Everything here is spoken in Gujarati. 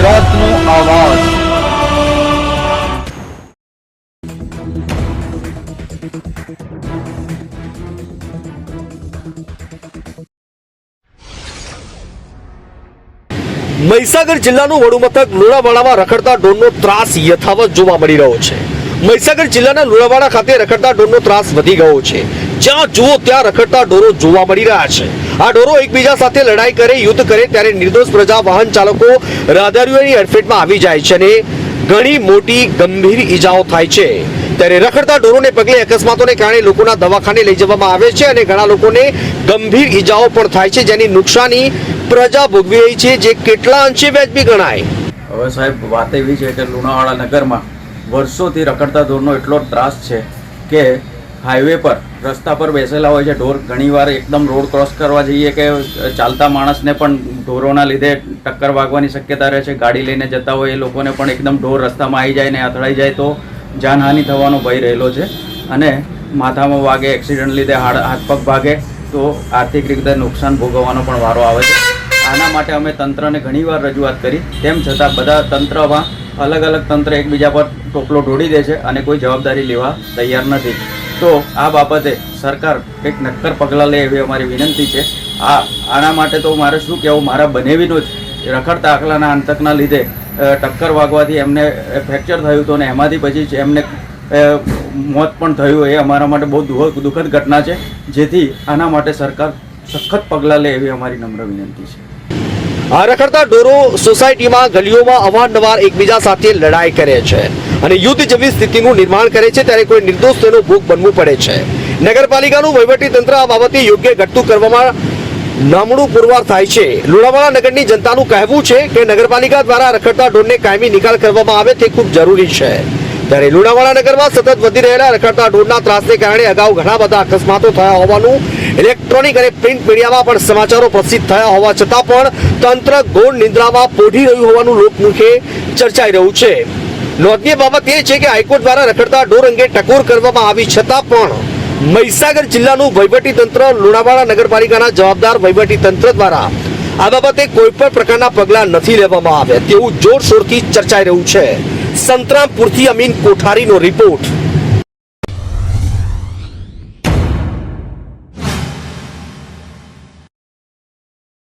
વિરોધનો અવાજ। મહીસાગર જિલ્લાનું વડુ મથક લુણાવાડામાં રખડતા ઢોરનો ત્રાસ યથાવત જોવા મળી રહ્યો છે। મહીસાગર જિલ્લાના લુણાવાડા ખાતે રખડતા ઢોરનો ત્રાસ વધી ગયો છે। જ્યાં જુઓ ત્યાં રખડતા ઢોરો જોવા મળી રહ્યા છે। આ ઢોરો એકબીજા સાથે લડાઈ કરે, યુદ્ધ કરે ત્યારે નિર્દોષ પ્રજા, વાહન ચાલકો, રાહદારીઓની અડફેટમાં આવી જાય છે અને ઘણી મોટી ગંભીર ઈજાઓ થાય છે। ત્યારે રખડતા ઢોરોને પગલે અકસ્માતોને કારણે લોકોના દવાખાને લઈ જવામાં આવે છે અને ઘણા લોકોને ગંભીર ઈજાઓ પણ થાય છે, જેની નુકસાની પ્રજા ભોગવી રહી છે, જે કેટલા અંશે વ્યાજબી ગણાય। હવે સાહેબ, વાત એવી છે કે લુણાવાડા નગરમાં વર્ષોથી રખડતા ઢોરનો એટલો ત્રાસ છે કે હાઈવે પર, રસ્તા પર બેસેલા હોય છે ઢોર, ઘણીવાર એકદમ રોડ ક્રોસ કરવા જઈએ કે ચાલતા માણસને પણ ઢોરોના લીધે ટક્કર વાગવાની શક્યતા રહે છે। ગાડી લઈને જતા હોય એ લોકોને પણ એકદમ ઢોર રસ્તામાં આવી જાય ને અથડાઈ જાય તો જાનહાનિ થવાનો ભય રહેલો છે અને માથામાં વાગે, એક્સિડન્ટ લીધે હાથ પગ ભાગે તો આર્થિક રીતે નુકસાન ભોગવવાનો પણ વારો આવે છે। આના માટે અમે તંત્રને ઘણીવાર રજૂઆત કરી, તેમ છતાં બધા તંત્રમાં અલગ અલગ તંત્ર એકબીજા પર ટોપલો ઢોળી દે છે અને કોઈ જવાબદારી લેવા તૈયાર નથી। તો આ બાબતે સરકાર એક નક્કર પગલાં લે એવી અમારી વિનંતી છે। આના માટે તો મારે શું કહેવું, મારા બનેવીનો જ રખડતા આકલાના આંતકના લીધે ટક્કર વાગવાથી એમને ફ્રેક્ચર થયું હતું અને એમાંથી પછી એમને મોત પણ થયું। એ અમારા માટે બહુ દુઃખદ ઘટના છે, જેથી આના માટે સરકાર સખત પગલાં લે એવી અમારી નમ્ર વિનંતી છે। આ રખડતા ઢોરો સોસાયટીમાં, ગલીઓમાં અવારનવાર એકબીજા સાથે લડાઈ કરે છે અને યુદ્ધ જેવી સ્થિતિનું નિર્માણ કરે છે, ત્યારે કોઈ નિર્દોષ તેનો ભોગ બનવું પડે છે। નગરપાલિકાનું વહીવટી તંત્ર આ બાબતે યોગ્ય ઘટતું કરવામાં નમણું પુરવાર થાય છે। લુણાવાડા નગરની જનતાનું કહેવું છે કે નગરપાલિકા દ્વારા રખડતા ઢોરને કાયમી નિકાલ કરવામાં આવે તે ખૂબ જરૂરી છે। ત્યારે લુણાવાડા નગરમાં સતત વધી રહેલા રખડતા ઢોરના ત્રાસને કારણે અગાઉ ઘણા બધા અકસ્માતો થયા હોવાનું ઇલેક્ટ્રોનિક અને પ્રિન્ટ મીડિયામાં પણ સમાચારો પ્રસિદ્ધ થયા હોવા છતાં પણ તંત્ર ઘોર નિંદ્રામાં પોઢી રહ્યું હોવાનું લોકમુખે ચર્ચાઈ રહ્યું છે। નોંધનીય બાબત એ છે કે હાઈકોર્ટ દ્વારા રખડતા ઢોર અંગે ટકોર કરવામાં આવી છતાં પણ મહીસાગર જિલ્લાનું વહીવટી તંત્ર, લુણાવાડા નગરપાલિકાના જવાબદાર વહીવટી તંત્ર દ્વારા આ બાબતે કોઈ પણ પ્રકારના પગલાં નથી લેવામાં આવ્યા તેવું જોરશોરથી ચર્ચાઈ રહ્યું છે। સંતરામપુરથી અમીન કોઠારીનો રિપોર્ટ।